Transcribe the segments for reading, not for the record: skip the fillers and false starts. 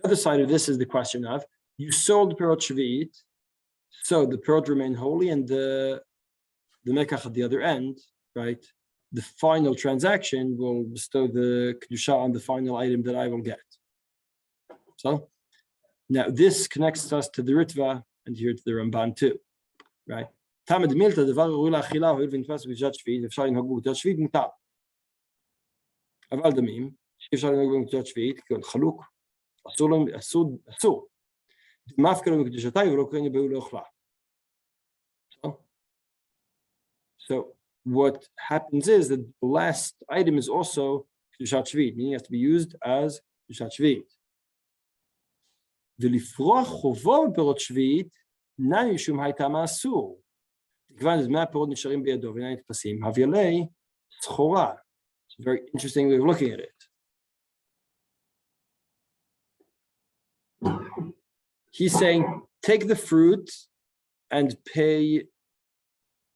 other side of this is the question of, you sold Perot Shvit, so the Perot remain holy, and the Mekach at the other end, right? The final transaction will bestow the Kedusha on the final item that I will get. So now this connects us to the Ritva and here to the Ramban too, right? Tamid Milta, the Val Rula Achila, who even fast with Judge Shvit, if Sharin Hagu, Judge Shvit, Mutar. Aval Damim, if Sharin Hagu, Judge Shvit, Chaluk, Asulam, Asud, Mafkaram Kedushatai, Rokani Beulochla. So what happens is that the last item is also Kedushat Shvit, meaning it has to be used as Kedushat Shvit. ולפרוע חובו בפירות שביעית, נא משום הייתה מאסור. תכוון אז 100 פירות נשארים בידו ואינם נתפסים, הביא לי סחורה. It's a very interesting way of looking at it. He's saying, take the fruit and pay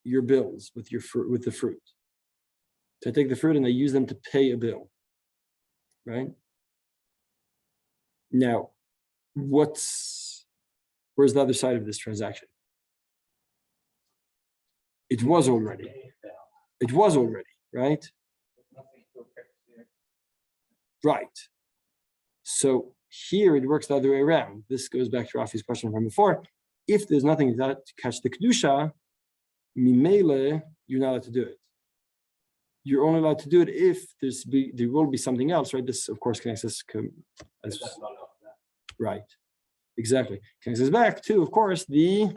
your bills with the fruit. So I take the fruit and I use them to pay a bill, right? Now, where's the other side of this transaction? It was already, right? Right. So here it works the other way around. This goes back to Rafi's question from before. If there's nothing to catch the Kedusha, Mimele, you're not allowed to do it. You're only allowed to do it if there will be something else, right? This, of course, connects us as right. Exactly. Connects us back to, of course, the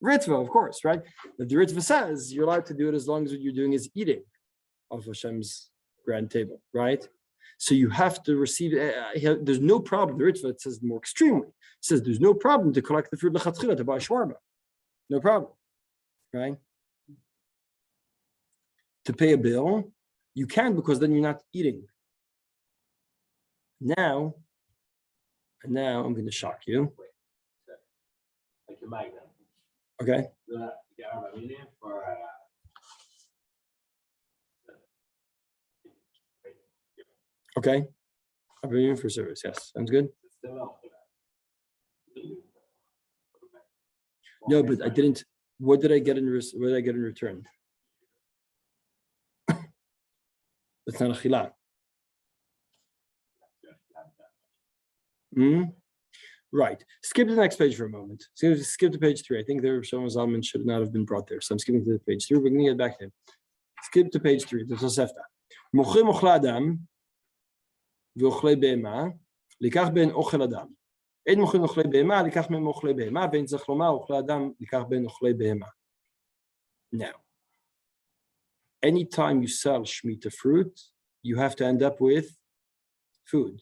Ritva, of course, right? That the Ritva says you're allowed to do it as long as what you're doing is eating of Hashem's grand table, right? So you have to receive, there's no problem. The Ritva, it says more extremely, it says there's no problem to collect the fruit lechatchila, to buy shawarma. No problem, right? To pay a bill, you can, because then you're not eating. Now I'm going to shock you. Okay. Okay. I'll be in for service. Yes, sounds good. No, but I didn't. What did I get in return? That's not a chila. Right. Skip to the next page for a moment. Skip to page 3. I think there Shlomo Zalman should not have been brought there. So I'm skipping to page 3. We're going to get back to him. Skip to page 3. The Tosefta. Mochli mochla adam v'ochlei be'ema likach ben ochel adam. Ein mochli ochlei be'ema likach ben ochlei be'ema ve'in tzach lomar ochlei adam likach ben ochlei be'ema. Now, anytime you sell Shmita fruit, you have to end up with food.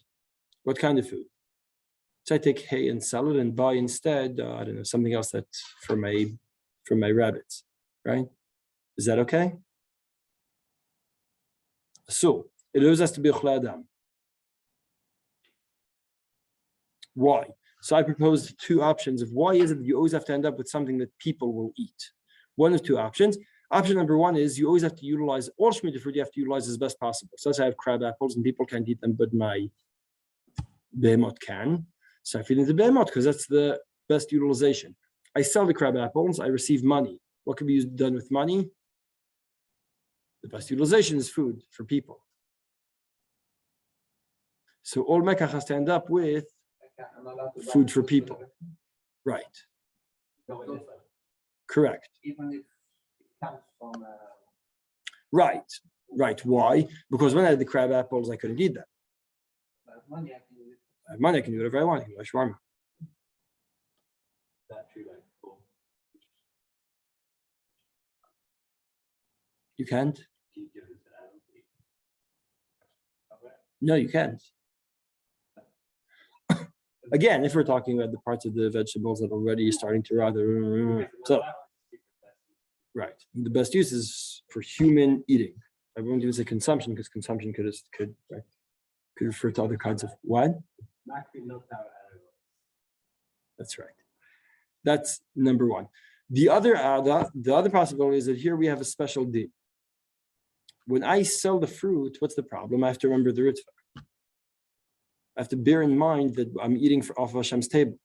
What kind of food? So I take hay and sell it and buy instead, I don't know, something else that for my rabbits, right? Is that okay? So it always has to be ochlei adam. Why? So I proposed 2 options of why is it that you always have to end up with something that people will eat. One of 2 options. Option number 1 is you always have to utilize all Shmita fruit. You have to utilize as best possible. So let's say I have crab apples and people can't eat them, but my behemoth can. So I feed into behemoth because that's the best utilization. I sell the crab apples. I receive money. What can be done with money? The best utilization is food for people. So all Mekach has to end up with food for people. Right. Correct. Even if it comes from right. Why? Because when I had the crab apples, I couldn't eat them. I have money, I can do whatever I want. I can buy shawarma. You can't? No, you can't. Again, if we're talking about the parts of the vegetables that are already starting to rot, so right. The best use is for human eating. I won't even say consumption because consumption could refer to other kinds of what? That's right. That's number 1. The other possibility is that here we have a special deal. When I sell the fruit, what's the problem? I have to remember the Ritva. I have to bear in mind that I'm eating off of Hashem's table.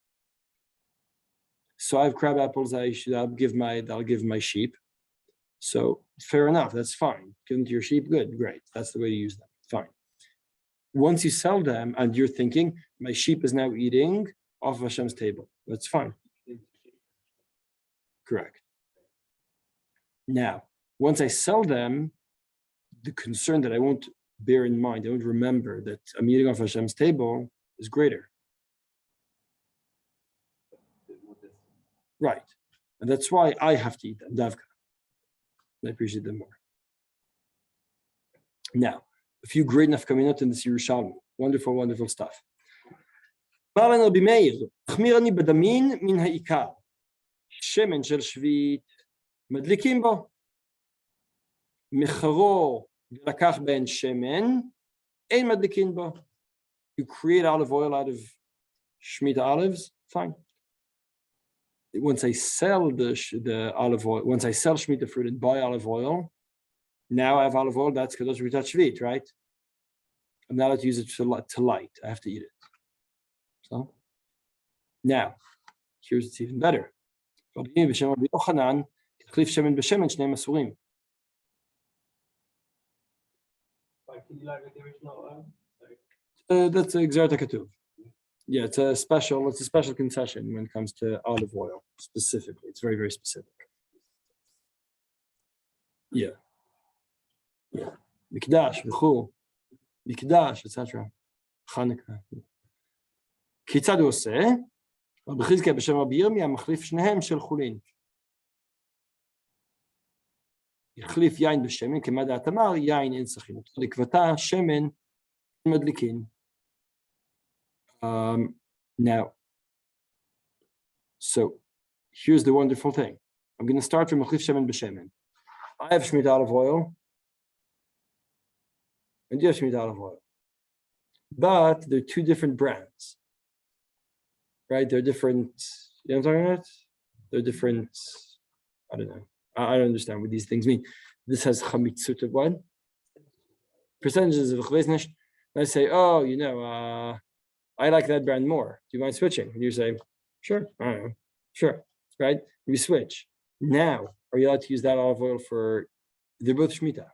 So I have crab apples. I'll give my sheep. So fair enough. That's fine. Give them to your sheep. Good, great. That's the way to use them. Fine. Once you sell them and you're thinking, my sheep is now eating off of Hashem's table. That's fine. Correct. Now, once I sell them, the concern that I won't bear in mind, I won't remember that I'm eating off Hashem's table is greater. Right. And that's why I have to eat them, davka. I appreciate them more. Now, a few great nafkaminot in this Yerushalmi. Wonderful, wonderful stuff. שמן של שביט מדליקים בו. מחרו ולקח בהן שמן, אין מדליקים בו. You create olive oil out of Shmita olives, fine. Once I sell the olive oil, once I sell Shmita fruit and buy olive oil, now I have olive oil, that's Kadosh B'Ritat Shvit, right? I'm not allowed to use it to light. I have to eat it. So, now, here's what's even better. That's Exarta Katuv. Yeah, it's a special concession when it comes to olive oil specifically. It's very, very specific. Yeah. Yeah. Mikdash, V'chu, Mikdash, etc. Chanukah. Kitzad Oseh, רבי חזקיה בשם רבי ירמיה מחליף שניהם של חולין. החליף יין בשמן, כמה דעת אמר, יין אין צריכים. אותו לקבתה, שמן, מדליקין. Now, so here's the wonderful thing. I'm going to start from מחליף שמן בשמן. I have Shmita olive oil, and you have Shmita olive oil. But they're two different brands. Right? They're different, you know what I'm talking about? They're different, I don't know. I don't understand what these things mean. This has chamitzut of what? Percentages of chvesnish. I say, oh, I like that brand more. Do you mind switching? And you say, sure, I don't know. Sure, right? We switch. Now, are you allowed to use that olive oil for, they're both Shmita.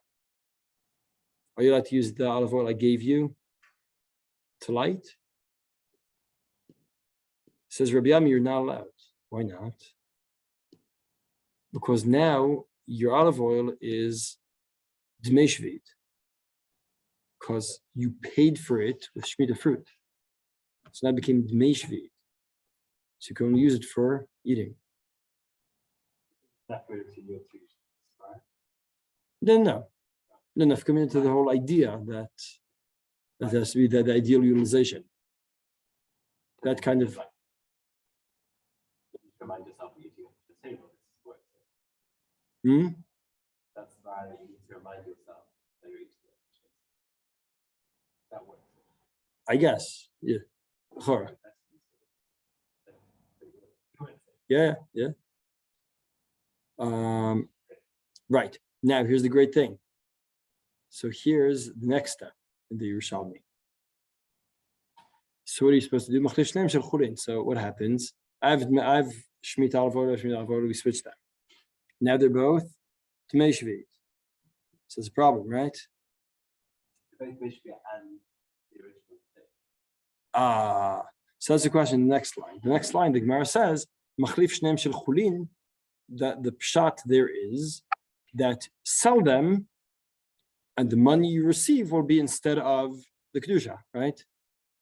Are you allowed to use the olive oil I gave you to light? Says Rabbi Yami, you're not allowed. Why not? Because now your olive oil is Dmei Shvit, because you paid for it with Shmita fruit. So now it became Dmei Shvit. So you can only use it for eating. No. I've come into the whole idea that has to be the ideal utilization. That kind of. Remind yourself what you're doing at the table. That's why you need to remind yourself that you're eating. That works. I guess, yeah. Yeah. Right. Now here's the great thing. So here's the next step in the Yerushalmi. So what are you supposed to do? So what happens? I've Shmita olive oil, we switch them. Now they're both Dmei Shvit. So it's a problem, right? Both Dmei Shvit and the original thing. So that's the question in the next line. The next line, the Gemara says, Machlif shneim shel chulin, that the pshat there is that sell them and the money you receive will be instead of the Kedusha, right?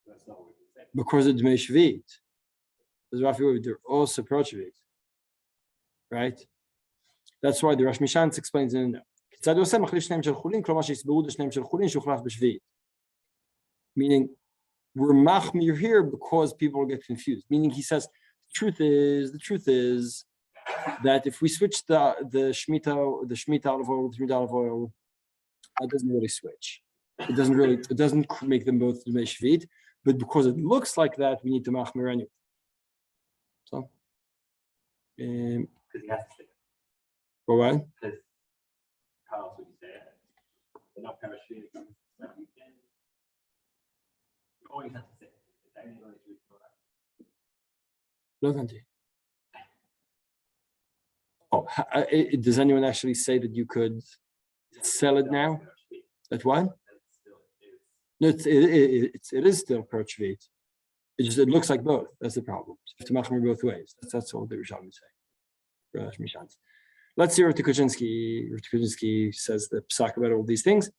That's not what we say. Because of Dmei Shvit. They're all separate, right? That's why the Rosh Mishan explains in there. Meaning, we're machmir here because people get confused. Meaning, he says, the truth is that if we switch the Shmita olive oil with Shmita olive oil, it doesn't really switch. It doesn't make them both Dmei Shvit, but because it looks like that, we need to machmir anyway. So, because he has to say it. For what? Because how else would you say it? They're not parachuting. You always have to say it. לא הבנתי. Oh, does anyone actually say that you could sell it now? At what? No, it is still per shvit. It looks like both. That's the problem. You have to machmir both ways. That's all the Rishonim say. Let's see what Kuczynski says the psak about all these things.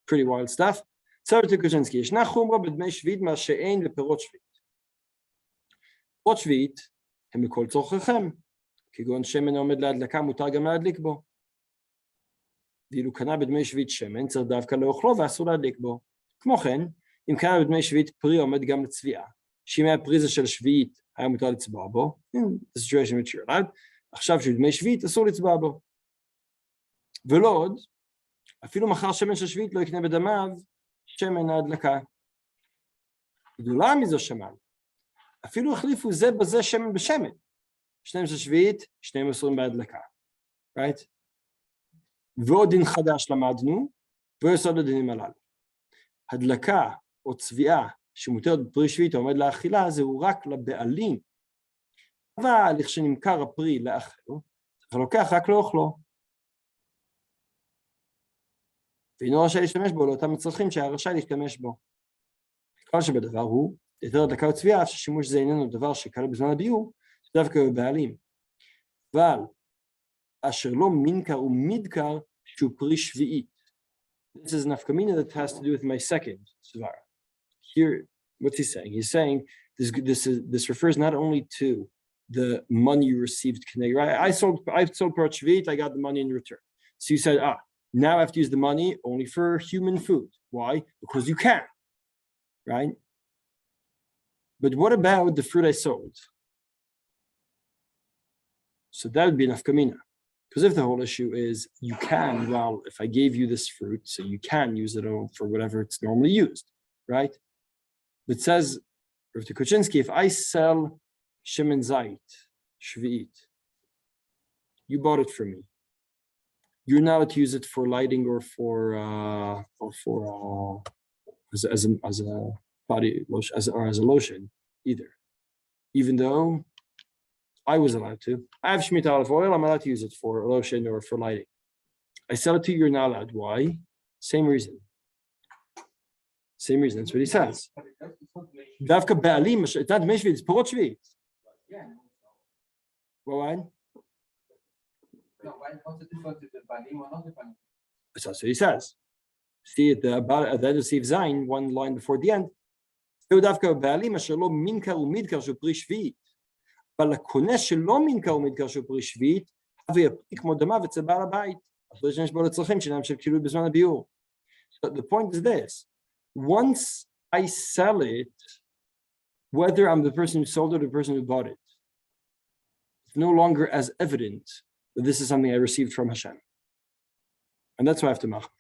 Pretty wild stuff. So Kuczynski, yeshna chumra b'dmei shvit ma she'ein leperot shvit. Perot shvit הם מכל צורככם, כגון שמן העומד להדלקה מותר גם להדליק בו. ואילו קנה בדמי שביט שמן, צריך דווקא לאוכלו ואסור להדליק בו. כמו כן, אם קנה בדמי שביט פרי עומד גם לצביעה, שאם היה פרי זה של שביעית, היה מותר לצבוע בו, the situation which you're allowed, עכשיו שבדמי שביט אסור לצבוע בו. ולא עוד, אפילו מחר שמן של שביעית לא יקנה בדמיו שמן ההדלקה. גדולה מזו שמן. אפילו החליפו זה בזה שמן בשמן. שניהם של שביעית, שניהם אסורים בהדלקה. right? ועוד דין חדש למדנו, ויסוד הדינים הללו. הדלקה או צביעה שמותרת בפרי שביעית העומד לאכילה, זהו רק לבעלים. אבל לכשנמכר הפרי לאחר, צריך לוקח רק לאוכלו. ואינו רשאי להשתמש בו לאותם מצרכים שהיה רשאי להשתמש בו. כל שבדבר הוא, יותר הדלקה או צביעה, ששימוש זה איננו דבר שקרה בזמן הביור, דווקא בבעלים. אבל אשר לא מינקר ומדקר שהוא פרי שביעית. This is an afkamina that has to do with my second svara. Here, what's he saying? He's saying this refers not only to the money you received. Right? I sold perot shvi'it, I got the money in return. So you said, now I have to use the money only for human food. Why? Because you can, right? But what about the fruit I sold? So that would be an afkamina. Because if the whole issue is you can, well, if I gave you this fruit, so you can use it for whatever it's normally used, right? It says, Rav Kuczynski, if I sell shemen zayit, shvi'it, you bought it from me. You're not allowed to use it for lighting or as a body lotion, as a lotion either, even though I was allowed to. I have Shmita olive oil, I'm allowed to use it for lotion or for lighting. I sell it to you, you're not allowed. Why? Same reason. Same reason, that's what he says. Davka ba'alim, it's not meshvit, it's perot shvi'it. Why? What's the difference if the ba'alim or not the ba'alim? That's what he says. See at the end of Siv Zayin, one line before the end. Davka ba'alim, asher lo minkar u'midkar shu pri shvi'it. אבל הקונה שלא מינקר ומדקר שהוא פרי שביעית, הווה יפרי כמו דמיו אצל בעל הבית. אחרי שיש בו לצרכים שלהם של כילוי בזמן הביור. So the point is this, once I sell it, whether I'm the person who sold it or the person who bought it, it's no longer as evident that this is something I received from Hashem. And that's why I have to mach.